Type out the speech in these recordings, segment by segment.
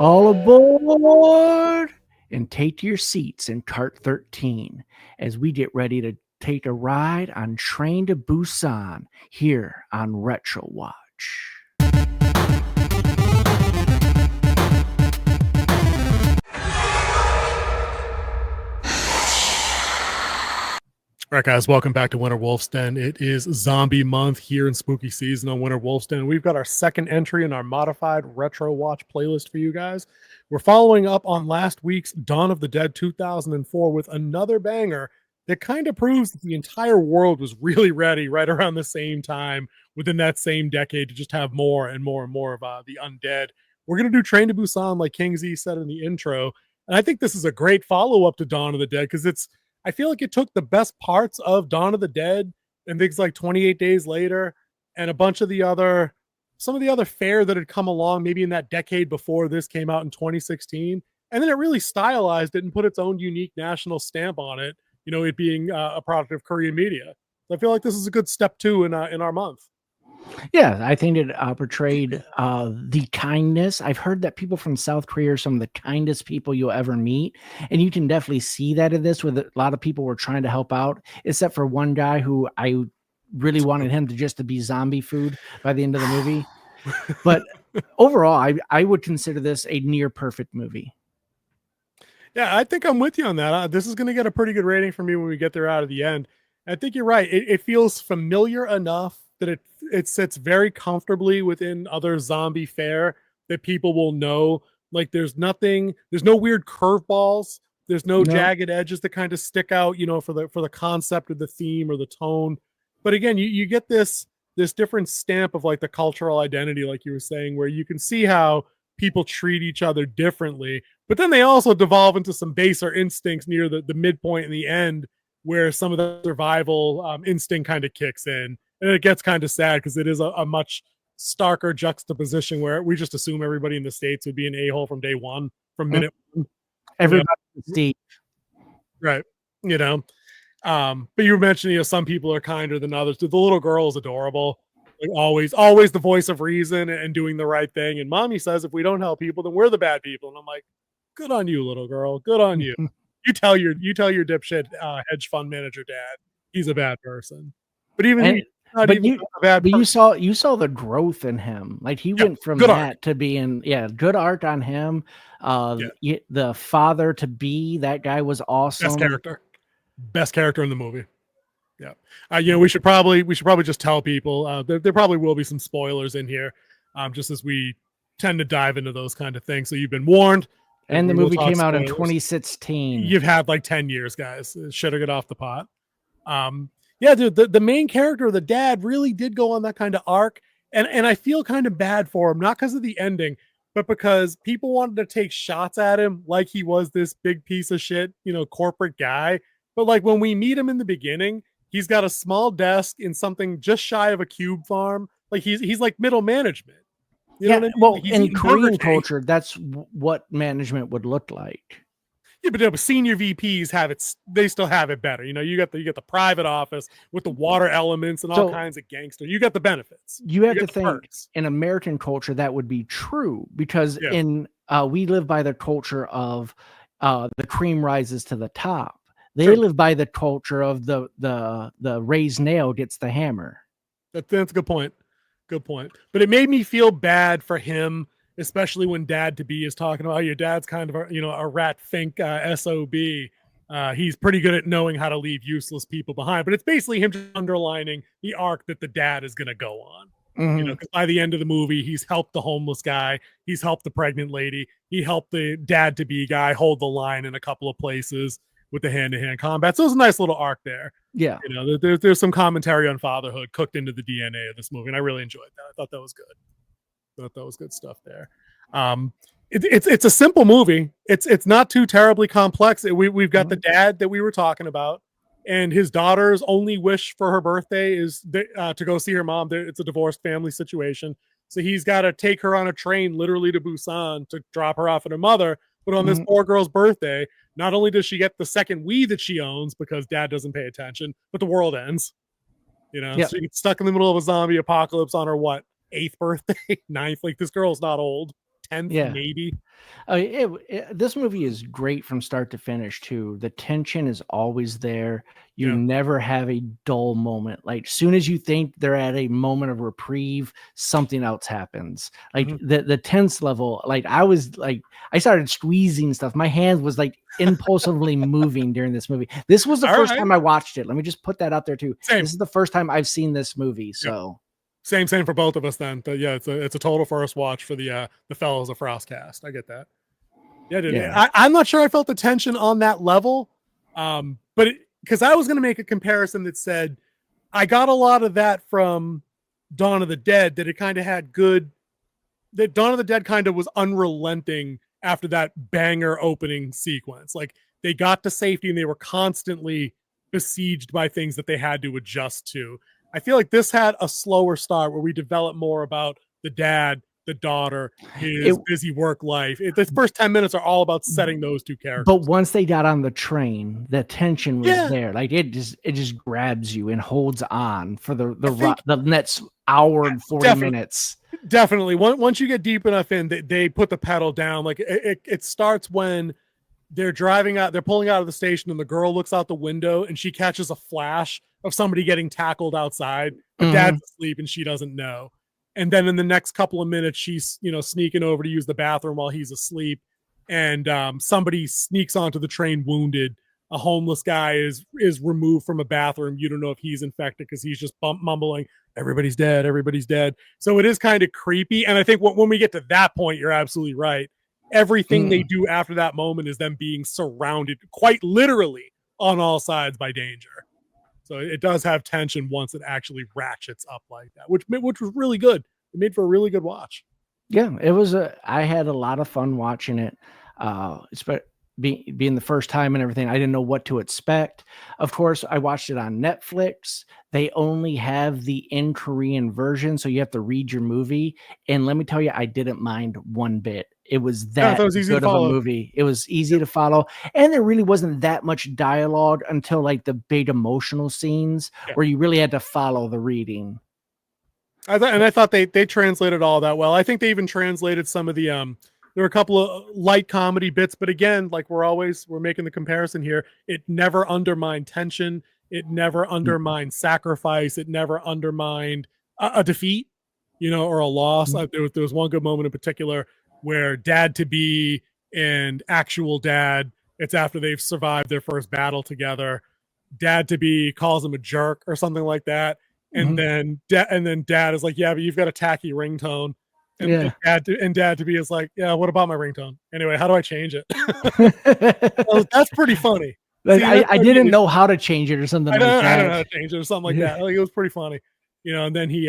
All aboard and take your seats in cart 13 as we get ready to take a ride on Train to Busan here on Retrowatch. All right, guys, welcome back to Winter Wolf's Den. It is zombie month here in spooky season on Winter Wolf's Den. We've got our second entry in our modified Retro Watch playlist for you guys. We're following up on last week's Dawn of the Dead 2004 with another banger that kind of proves that the entire world was really ready right around the same time within that same decade to just have more and more and more of the undead. We're going to do Train to Busan, like King Z said in the intro. And I think this is a great follow-up to Dawn of the Dead because I feel like it took the best parts of Dawn of the Dead and things like 28 Days Later and a bunch of some of the other fare that had come along maybe in that decade before this came out in 2016. And then it really stylized it and put its own unique national stamp on it, it being a product of Korean media. So I feel like this is a good step two in our month. Yeah, I think it portrayed the kindness. I've heard that people from South Korea are some of the kindest people you'll ever meet. And you can definitely see that in this, with a lot of people were trying to help out, except for one guy who I really wanted him to be zombie food by the end of the movie. But overall, I would consider this a near perfect movie. Yeah, I think I'm with you on that. This is going to get a pretty good rating for me when we get there out of the end. I think you're right. It feels familiar enough that it sits very comfortably within other zombie fare that people will know. Like there's no weird curveballs. There's no jagged edges that kind of stick out, for the concept of the theme or the tone. But again, you get this different stamp of like the cultural identity, like you were saying, where you can see how people treat each other differently. But then they also devolve into some baser instincts near the midpoint and the end, where some of the survival instinct kind of kicks in. And it gets kind of sad because it is a much starker juxtaposition where we just assume everybody in the States would be an a-hole from day one, from minute one. Everybody, Steve. Right. But you were mentioning, some people are kinder than others. The little girl is adorable. Like always the voice of reason and doing the right thing. And mommy says, if we don't help people, then we're the bad people. And I'm like, good on you, little girl. Good on you. You tell your dipshit hedge fund manager dad he's a bad person. But even you saw the growth in him. Like he went from that to being good art on him. The father to be that guy was awesome. Best character in the movie. Yeah. We should probably just tell people there probably will be some spoilers in here, just as we tend to dive into those kind of things. So you've been warned. And the movie came out in 2016. You've had like 10 years, guys. Should have got off the pot. Yeah, dude, the main character, the dad, really did go on that kind of arc. And I feel kind of bad for him, not because of the ending, but because people wanted to take shots at him like he was this big piece of shit, corporate guy. But like when we meet him in the beginning, he's got a small desk in something just shy of a cube farm. Like he's like middle management. You know what I mean? Well, in Korean culture, that's what management would look like. Yeah, but senior VPs have it. They still have it better. You got the private office with the water elements and all kinds of gangster. You got the benefits. You have to think perks. In American culture that would be true because we live by the culture of the cream rises to the top. They live by the culture of the raised nail gets the hammer. That's a good point. Good point. But it made me feel bad for him, especially when dad to be is talking about your dad's kind of a rat fink SOB. He's pretty good at knowing how to leave useless people behind. But it's basically him just underlining the arc that the dad is going to go on. Mm-hmm. Because by the end of the movie, he's helped the homeless guy. He's helped the pregnant lady. He helped the dad to be guy hold the line in a couple of places with the hand-to-hand combat. So it was a nice little arc there. Yeah. There's some commentary on fatherhood cooked into the DNA of this movie, and I really enjoyed that. I thought that was good. That was good stuff there. It's a simple movie. It's not too terribly complex. We've got the dad that we were talking about, and his daughter's only wish for her birthday is to go see her mom. It's a divorced family situation, so he's got to take her on a train literally to Busan to drop her off at her mother. But on this poor girl's birthday, not only does she get the second Wii that she owns because dad doesn't pay attention, but the world ends. So she gets stuck in the middle of a zombie apocalypse on her 8th birthday, 9th. Like this girl's not old. 10th, Yeah. maybe. This movie is great from start to finish too. The tension is always there. You Yeah. never have a dull moment. Like soon as you think they're at a moment of reprieve, something else happens. Like the tense level. Like I started squeezing stuff. My hand was like impulsively moving during this movie. This was the All first right. time I watched it. Let me just put that out there too. Same. This is the first time I've seen this movie. So same for both of us then. But yeah, it's a total first watch for the fellows of FrostCast. I get that. Yeah, dude. yeah. I'm not sure I felt the tension on that level. But because I was going to make a comparison that said I got a lot of that from Dawn of the Dead, that it kind of had good, that Dawn of the Dead kind of was unrelenting after that banger opening sequence. Like they got to safety and they were constantly besieged by things that they had to adjust to. I feel like this had a slower start where we developed more about the dad, the daughter, his busy work life. The first 10 minutes are all about setting those two characters. But once they got on the train, the tension was there. Like it just grabs you and holds on for the next hour and 40 minutes. Definitely. Once you get deep enough in, they put the pedal down. Like it starts when they're driving out, they're pulling out of the station, and the girl looks out the window and she catches a flash of somebody getting tackled outside. Her dad's asleep and she doesn't know. And then in the next couple of minutes, she's sneaking over to use the bathroom while he's asleep, and somebody sneaks onto the train wounded. A homeless guy is removed from a bathroom. You don't know if he's infected because he's just mumbling, "Everybody's dead, everybody's dead." So it is kind of creepy. And I think when we get to that point, you're absolutely right. Everything they do after that moment is them being surrounded, quite literally, on all sides by danger. So it does have tension once it actually ratchets up like that, which was really good. It made for a really good watch. Yeah, it was I had a lot of fun watching it. Being the first time and everything, I didn't know what to expect. Of course, I watched it on Netflix. They only have the in Korean version, so you have to read your movie. And let me tell you, I didn't mind one bit. It was that good of a movie. It was easy to follow. And there really wasn't that much dialogue until like the big emotional scenes where you really had to follow the reading. I thought they translated all that well. I think they even translated some of the there were a couple of light comedy bits, but again, like we're making the comparison here. It never undermined tension. It never undermined sacrifice. It never undermined a defeat, or a loss. There was one good moment in particular where dad to be and actual dad, it's after they've survived their first battle together. Dad to be calls him a jerk or something like that. And then dad is like, "Yeah, but you've got a tacky ringtone." And dad to be is like, "Yeah, what about my ringtone? Anyway, how do I change it?" That's pretty funny. Like, I didn't know how to change it or something like that. I don't know how to change it or something like that. Like, it was pretty funny. And then he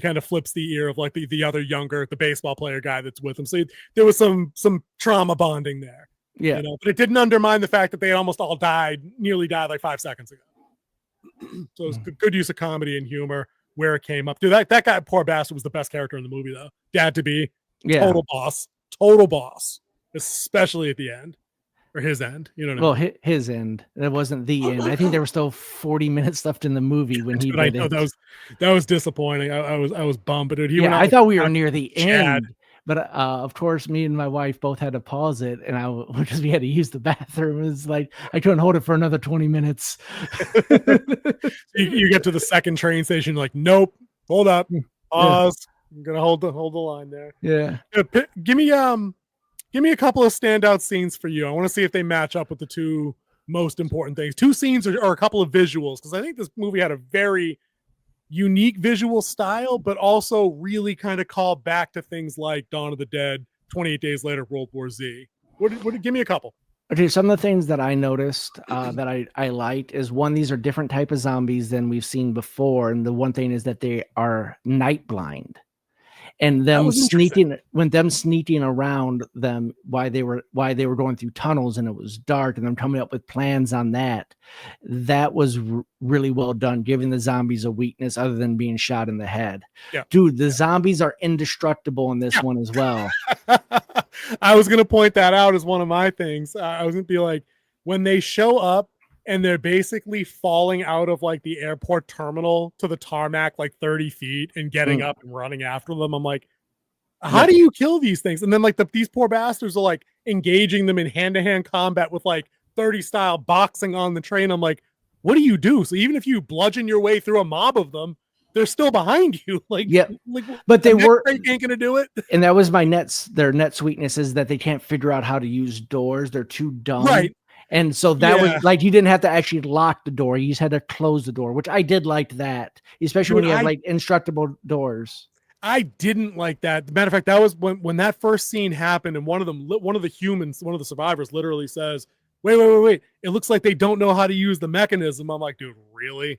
kind of flips the ear of like the other younger, the baseball player guy that's with him. So there was some trauma bonding there. Yeah. But it didn't undermine the fact that they almost all nearly died like 5 seconds ago. So it was good use of comedy and humor where it came up. Dude, that guy, poor bastard, was the best character in the movie, though. Dad to be, total boss, especially at the end, or his end. His end. That wasn't the end. I think there were still 40 minutes left in the movie when he did it. That was disappointing. I was bummed, but I thought we were near the end. But of course, me and my wife both had to pause it, and because we had to use the bathroom. It's like I couldn't hold it for another 20 minutes. You get to the second train station, like, nope, hold up, pause. I'm gonna hold the line there. Yeah. Give me a couple of standout scenes for you. I want to see if they match up with the two most important things. Two scenes or a couple of visuals, because I think this movie had a very unique visual style, but also really kind of called back to things like Dawn of the Dead, 28 Days Later, World War Z. Give me a couple. Okay, some of the things that I noticed that I liked is, one, these are different type of zombies than we've seen before, and the one thing is that they are night blind. And them sneaking around them while they were going through tunnels and it was dark, and them coming up with plans on that was really well done, giving the zombies a weakness other than being shot in the head. Dude, the zombies are indestructible in this one as well. I was gonna point that out as one of my things. I was gonna be like, when they show up and they're basically falling out of like the airport terminal to the tarmac like 30 feet and getting up and running after them, I'm like, How do you kill these things? And then like these poor bastards are like engaging them in hand-to-hand combat with like 30 style boxing on the train. I'm like, what do you do? So even if you bludgeon your way through a mob of them, they're still behind you. Like, but they were ain't gonna do it. And that was their Nets weakness is that they can't figure out how to use doors. They're too dumb. Right. And so that was like, you didn't have to actually lock the door. You just had to close the door, which I did like that, especially when you have like indestructible doors. I didn't like that. Matter of fact, that was when that first scene happened, and one of the survivors literally says, wait. It looks like they don't know how to use the mechanism. I'm like, dude, really?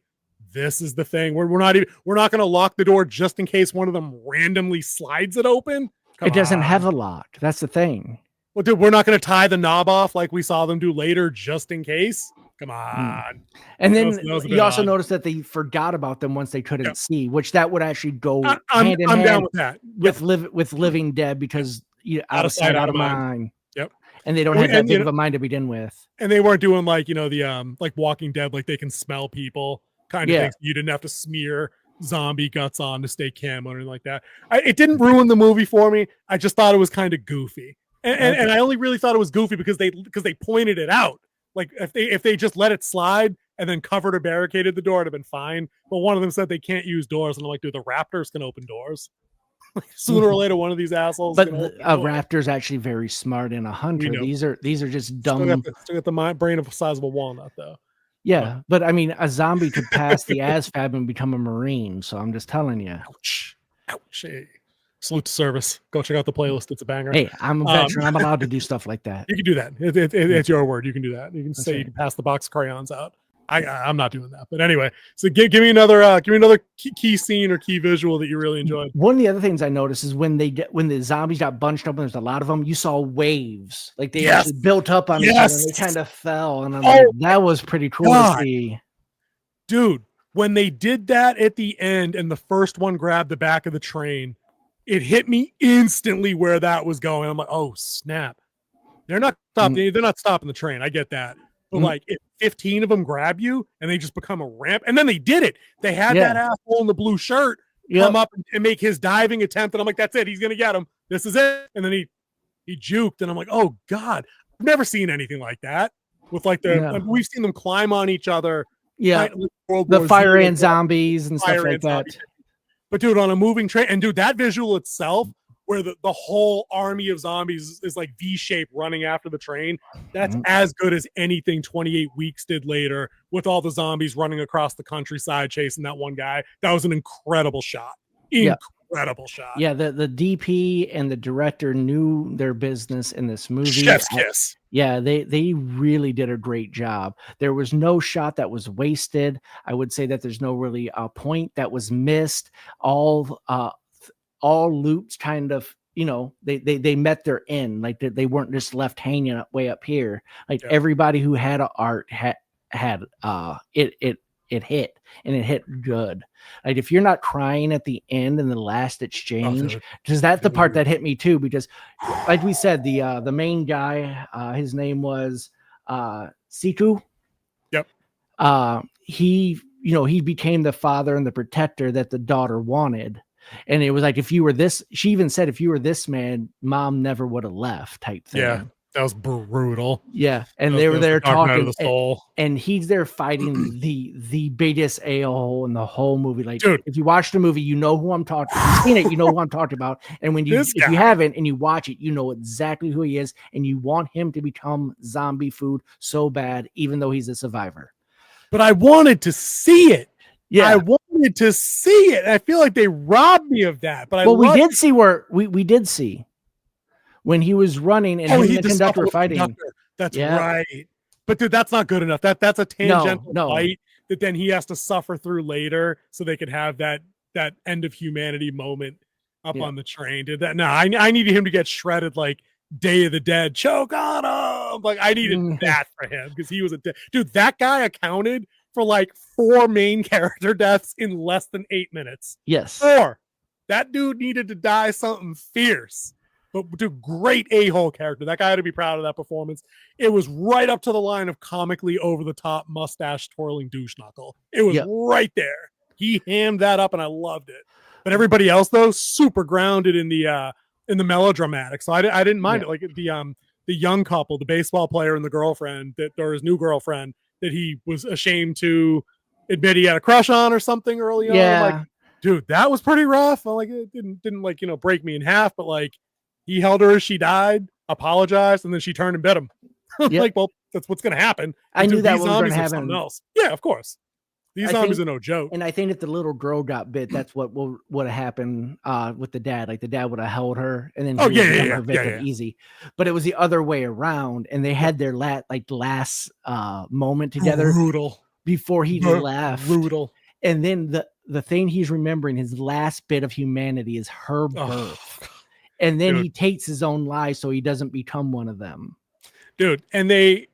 This is the thing. We're not going to lock the door just in case one of them randomly slides it open. It doesn't have a lock. That's the thing. Well, dude, we're not going to tie the knob off like we saw them do later, just in case. Come on. And then you also noticed that they forgot about them once they couldn't see, which that would actually go hand in hand down with that. With Living Dead, because out of sight, out of mind. Yep. And they don't have that big of a mind to begin with. And they weren't doing like, the like Walking Dead, like they can smell people kind of thing. You didn't have to smear zombie guts on to stay camo or anything like that. It didn't ruin the movie for me. I just thought it was kind of goofy. And I only really thought it was goofy because they pointed it out. Like if they just let it slide and then covered or barricaded the door, it'd have been fine. But one of them said they can't use doors, and I'm like, dude, the Raptors can open doors. Sooner or later, one of these assholes. But a raptor's actually very smart and a hunter. These are just dumb. Still got the brain of the size of a walnut, though. Yeah, but I mean, a zombie could pass the ASVAB and become a Marine. So I'm just telling you. Ouch! Hey. Salute to service. Go check out the playlist. It's a banger. Hey, I'm a veteran. I'm allowed to do stuff like that. You can do that. It's your word. You can do that. You can say you can pass the box of crayons out. I'm not doing that. But anyway, so give me another key scene or key visual that you really enjoyed. One of the other things I noticed is when the zombies got bunched up and there's a lot of them, you saw waves. Like they actually built up on each other and they kind of fell. And I'm like, that was pretty cool to see. Dude, when they did that at the end and the first one grabbed the back of the train, it hit me instantly where that was going. I'm like, oh snap. They're not stopping. They're not stopping the train. I get that. But like if 15 of them grab you and they just become a ramp, and then they did it. They had that asshole in the blue shirt come up and make his diving attempt. And I'm like, that's it. He's going to get him. This is it. And then he juked. And I'm like, oh God, I've never seen anything like that with like we've seen them climb on each other. Yeah. The fire ant zombies and stuff like that. But dude, on a moving train, and dude, that visual itself, where the whole army of zombies is like V-shaped running after the train, that's as good as anything 28 Weeks did later with all the zombies running across the countryside chasing that one guy. That was an incredible shot. Incredible shot. Yeah, the DP and the director knew their business in this movie. Chef's kiss. Yeah, they really did a great job. There was no shot that was wasted. I would say that there's no really point that was missed. All loops kind of, they met their end. Like they weren't just left hanging way up here. Like everybody who had art had it hit, and it hit good. Like if you're not crying at the end in the last exchange, because that's the part that hit me too, because like we said, the main guy, his name was Siku. Yep. He became the father and the protector that the daughter wanted. And it was like, if you were this, she even said, if you were this man, mom never would have left type thing. Yeah. That was brutal. Yeah. And they were there talking, the and he's there fighting the biggest a-hole in the whole movie. Like, dude, if you watch the movie, you know who I'm talking about. You've seen it, you know who I'm talking about. And when if you haven't and you watch it, you know exactly who he is. And you want him to become zombie food so bad, even though he's a survivor. But I wanted to see it. Yeah. I wanted to see it. I feel like they robbed me of that. But we did see where we did see when he was running and the conductor were fighting. That's right. But dude, that's not good enough. That's a tangential fight that then he has to suffer through later so they could have that end of humanity moment up on the train. Dude, I needed him to get shredded like Day of the Dead. Choke on him. Like I needed that for him because he was dude. That guy accounted for like 4 main character deaths in less than 8 minutes. Yes. 4. That dude needed to die something fierce. But dude, great a-hole character. That guy had to be proud of that performance. It was right up to the line of comically over-the-top mustache twirling douche knuckle. It was right there. He hammed that up, and I loved it. But everybody else, though, super grounded in the in the melodramatic. So I didn't mind Yeah. it. Like the young couple, the baseball player and the girlfriend or his new girlfriend that he was ashamed to admit he had a crush on or something early on. I'm like, Yeah. dude, that was pretty rough. I'm like, it didn't like, break me in half, but like he held her as she died, apologized, and then she turned and bit him. I'm Yep. like, well, that's what's gonna happen. I knew Dude, that these was going zombies to are something happen. else. Yeah, of course. These I zombies think, are no joke. and I think if the little girl got bit, that's what would have happened with the dad. Like the dad would have held her, and then he would become her victim easy. But it was the other way around, and they had their last moment together before he left. Brutal. And then the thing he's remembering, his last bit of humanity, is her birth. And then he takes his own life so he doesn't become one of them. Dude, and they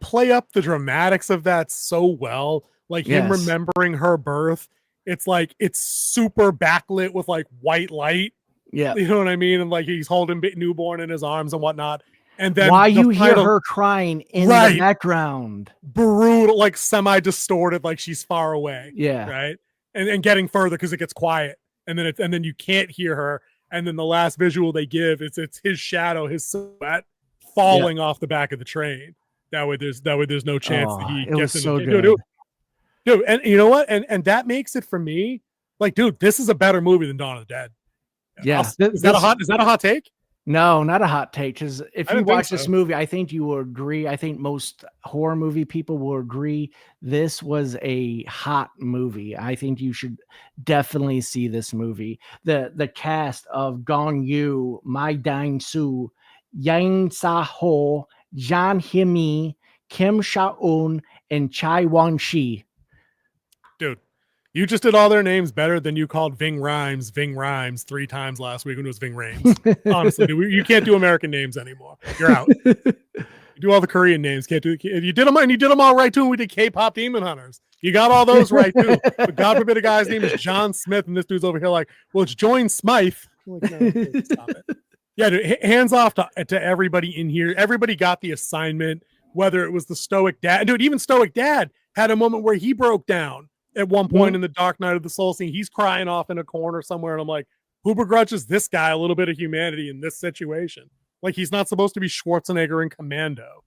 play up the dramatics of that so well. Like him remembering her birth. It's like it's super backlit with like white light. Yeah. You know what I mean? And like he's holding newborn in his arms and whatnot. And then why you hear her crying in the background. Brutal, like semi-distorted, like she's far away. Yeah. Right. And getting further because it gets quiet. And then you can't hear her. And then the last visual they give, it's his shadow, his silhouette falling off the back of the train. That way there's no chance that he gets in. So good. Dude, and you know what? And that makes it for me like, dude, this is a better movie than Dawn of the Dead. Yeah. Is that a hot take? No, not a hot take. Because if you watch this movie, I think you will agree. I think most horror movie people will agree this was a hot movie. I think you should definitely see this movie. The cast of Gong Yu, Mai Dang Su, Yang Sa Ho, Zhang Himi, Kim Sha-un, and Chai Wang-shi. Dude, you just did all their names better than you called Ving Rhames 3 times last week when it was Ving Rhames. Honestly, dude, you can't do American names anymore. You're out. You do all the Korean names. Can't do. You did them, and you did them all right too. And we did K-pop Demon Hunters. You got all those right too. But God forbid a guy's name is John Smith, and this dude's over here like, well, it's Join Smythe. I'm like, no, stop it. Yeah, dude, hands off to everybody in here. Everybody got the assignment, whether it was the Stoic Dad. Dude, even Stoic Dad had a moment where he broke down at one point in the Dark Night of the Soul scene. He's crying off in a corner somewhere, and I'm like, who begrudges this guy a little bit of humanity in this situation? Like, he's not supposed to be Schwarzenegger in Commando,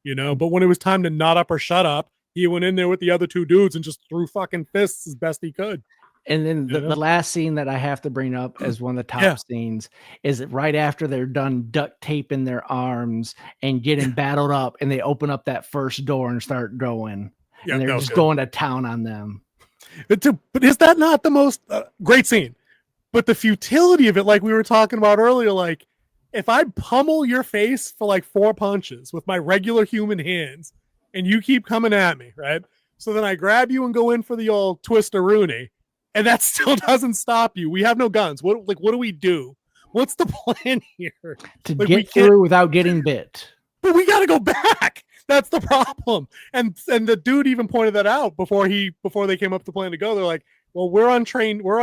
But when it was time to nut up or shut up, he went in there with the other two dudes and just threw fucking fists as best he could. And then the last scene that I have to bring up as one of the top scenes is right after they're done duct taping their arms and getting battled up, and they open up that first door and start going. Yeah, and they're just going to town on them. But is that not the most great scene? But the futility of it, like we were talking about earlier, like if I pummel your face for like 4 punches with my regular human hands and you keep coming at me, right? So then I grab you and go in for the old twist-a-rooney. And that still doesn't stop you. We have no guns. What do we do? What's the plan here? To get through without getting bit. But we got to go back. That's the problem. And the dude even pointed that out before they came up with the plan to go. They're like, well, we're on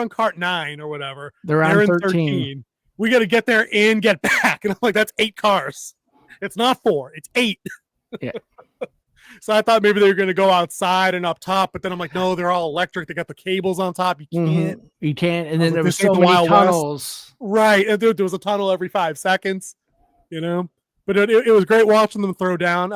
cart 9 or whatever. They're on 13. We got to get there and get back. And I'm like, that's 8 cars. It's not 4. It's 8. Yeah. So I thought maybe they were going to go outside and up top, but then I'm like, no, they're all electric. They got the cables on top. You can't. Mm-hmm. You can't. And then there was so many tunnels. Right. And there was a tunnel every 5 seconds, But it was great watching them throw down.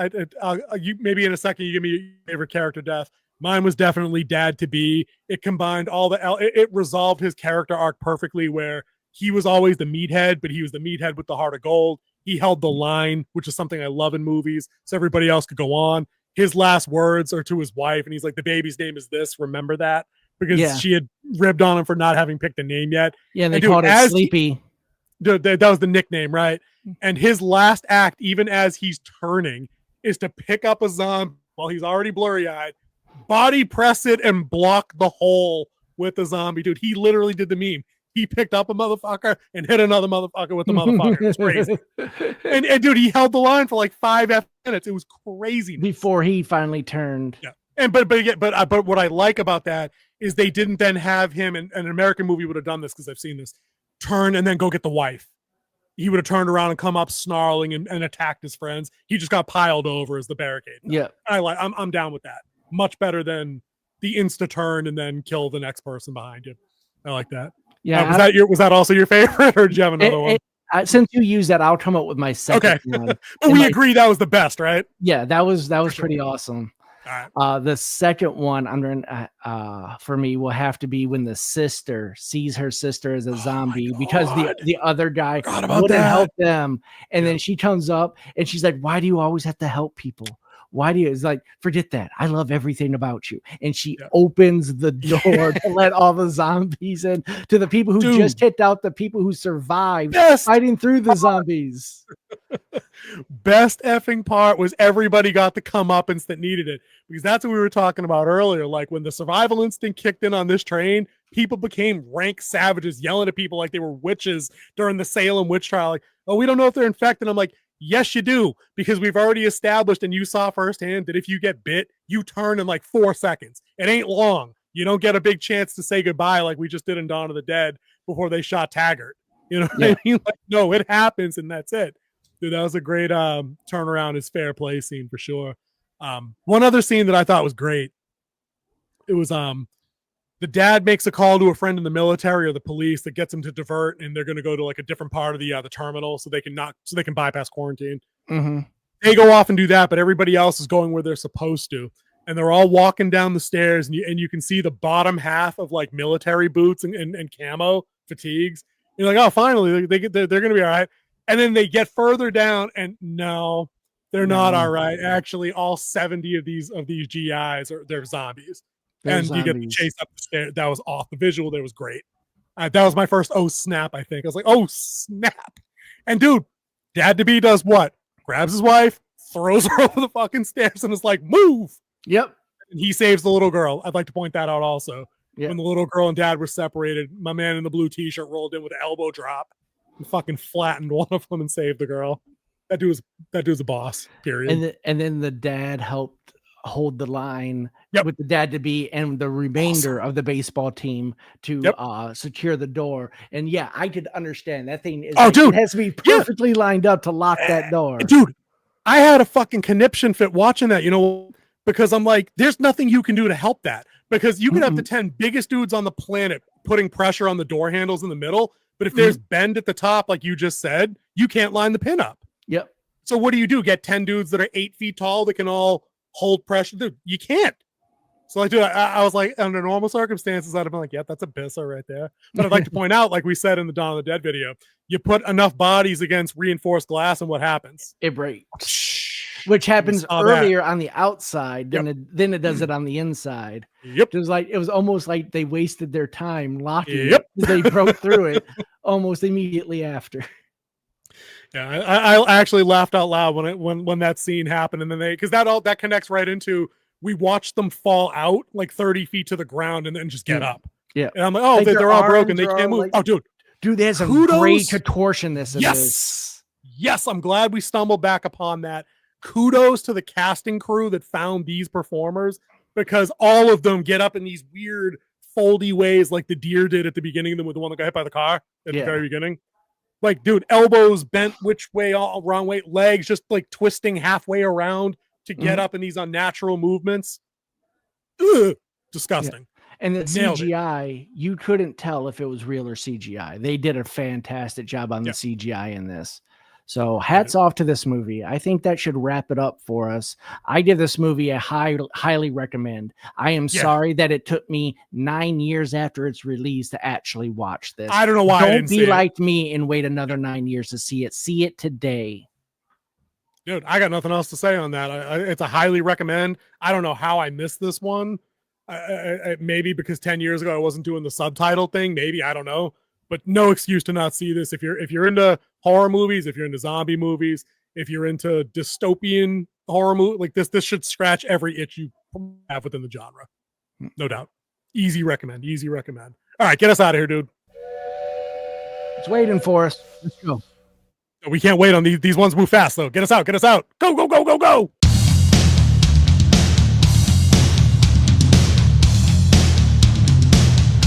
You maybe in a second you give me your favorite character death. Mine was definitely Dad to Be. It combined all it resolved his character arc perfectly, where he was always the meathead, but he was the meathead with the heart of gold. He held the line, which is something I love in movies, so everybody else could go on. His last words are to his wife, and he's like, the baby's name is this. Remember that? Because she had ribbed on him for not having picked a name yet. Yeah, and they called it Sleepy. That was the nickname, right? And his last act, even as he's turning, is to pick up a zombie while he's already blurry-eyed, body press it, and block the hole with the zombie. Dude, he literally did the meme. He picked up a motherfucker and hit another motherfucker with the motherfucker. It was crazy. and dude, he held the line for like 5 minutes. It was crazy. Before he finally turned. Yeah. And but what I like about that is they didn't then have him, and an American movie would have done this because I've seen this, turn and then go get the wife. He would have turned around and come up snarling and attacked his friends. He just got piled over as the barricade. Yeah. I'm down with that. Much better than the insta turn and then kill the next person behind you. I like that. Yeah. Was that also your favorite, or did you have another one? Since you use that, I'll come up with my second one. But we agree that was the best, right? Yeah, that was pretty awesome. All right. The second one for me will have to be when the sister sees her sister as a zombie because the other guy wouldn't help them. And then she comes up and she's like, why do you always have to help people? Why do you? It's like, forget that. I love everything about you. And she opens the door to let all the zombies in, to the people who just hit out, the people who survived fighting through the zombies. Best effing part was everybody got the comeuppance that needed it, because that's what we were talking about earlier. Like when the survival instinct kicked in on this train, people became rank savages, yelling at people like they were witches during the Salem witch trial. Like, oh, we don't know if they're infected. I'm like, yes, you do, because we've already established and you saw firsthand that if you get bit, you turn in like 4 seconds. It ain't long. You don't get a big chance to say goodbye like we just did in Dawn of the Dead before they shot Taggart. You know what I mean? Like, no, it happens and that's it. Dude, that was a great turnaround as fair play scene for sure. One other scene that I thought was great. It was the dad makes a call to a friend in the military or the police that gets him to divert, and they're going to go to like a different part of the terminal so they can bypass quarantine. Mm-hmm. They go off and do that, but everybody else is going where they're supposed to, and they're all walking down the stairs, and you can see the bottom half of like military boots and camo fatigues. You're like, oh, finally they're going to be all right. And then they get further down, and no, they're not all right. Actually, all 70 of these GIs they're zombies. You get to chase up the stairs. That was off. The visual there was great. That was my first snap, I think. I was like, oh snap. And dude, dad to be does what? Grabs his wife, throws her over the fucking stairs, and is like, move. Yep. And he saves the little girl. I'd like to point that out also. Yep. When the little girl and dad were separated, my man in the blue t-shirt rolled in with an elbow drop and fucking flattened one of them and saved the girl. That dude's a boss, period. And then the dad helped hold the line with the dad to be and the remainder of the baseball team to secure the door. And yeah, I could understand that thing is it has to be perfectly lined up to lock that door. Dude, I had a fucking conniption fit watching that, because I'm like, there's nothing you can do to help that, because you can have the 10 biggest dudes on the planet putting pressure on the door handles in the middle, but if there's bend at the top, like you just said, you can't line the pin up. Yep. So what do? Get 10 dudes that are 8 feet tall that can all hold pressure? Dude, you can't. So I was like, under normal circumstances, I'd have been like, yeah, that's a Bissa right there. But I'd like to point out, like we said in the Dawn of the Dead video, you put enough bodies against reinforced glass and what happens? It breaks. Which happens earlier on the outside than it does it on the inside. Yep. It was almost like they wasted their time locking it. They broke through it almost immediately after. Yeah, I actually laughed out loud when that scene happened, and then because that connects right into, we watched them fall out like 30 feet to the ground and then just get up. Yeah, and I'm like, oh, they're all broken, they can't move. Like, oh, dude, there's a great contortionist in this. Yes, I'm glad we stumbled back upon that. Kudos to the casting crew that found these performers, because all of them get up in these weird foldy ways, like the deer did at the beginning with the one that got hit by the car at the very beginning. Like, dude, elbows bent which way, all wrong way, legs just like twisting halfway around to get up in these unnatural movements. Ugh, disgusting. Yeah. And the CGI, you couldn't tell if it was real or CGI. They did a fantastic job on the CGI in this. So hats off to this movie. I think that should wrap it up for us. I give this movie a highly recommend. I am sorry that it took me 9 years after its release to actually watch this. I don't know why. Don't be like me and wait another 9 years to see it. See it today. Dude, I got nothing else to say on that. It's a highly recommend. I don't know how I missed this one. Maybe because 10 years ago I wasn't doing the subtitle thing. Maybe, I don't know. But no excuse to not see this. If you're into horror movies, if you're into zombie movies, if you're into dystopian horror movie, like this should scratch every itch you have within the genre. No doubt. Easy recommend. All right, get us out of here, dude. It's waiting for us. Let's go. We can't wait on these ones move fast though. Get us out. Go.